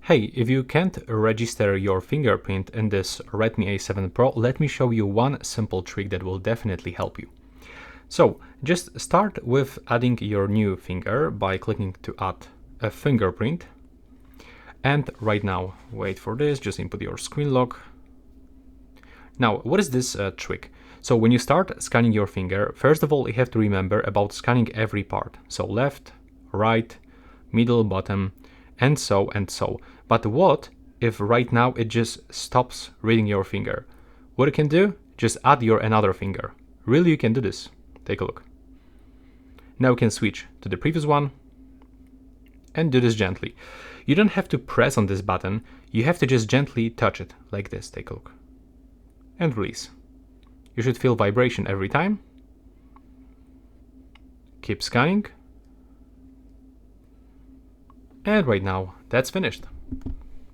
Hey, if you can't register your fingerprint in this Redmi A7 Pro, let me show you one simple trick that will definitely help you. So just start with adding your new finger by clicking to add a fingerprint. And right now, wait for this, just input your screen lock. Now, what is this trick? So when you start scanning your finger, first of all, you have to remember about scanning every part. So left, right, middle, bottom, and so and so. But what if right now it just stops reading your finger? What you can do? Just add your another finger. Really, you can do this. Take a look. Now you can switch to the previous one and do this gently. You don't have to press on this button, you have to just gently touch it like this. Take a look. And release. You should feel vibration every time. Keep scanning. And right now, that's finished.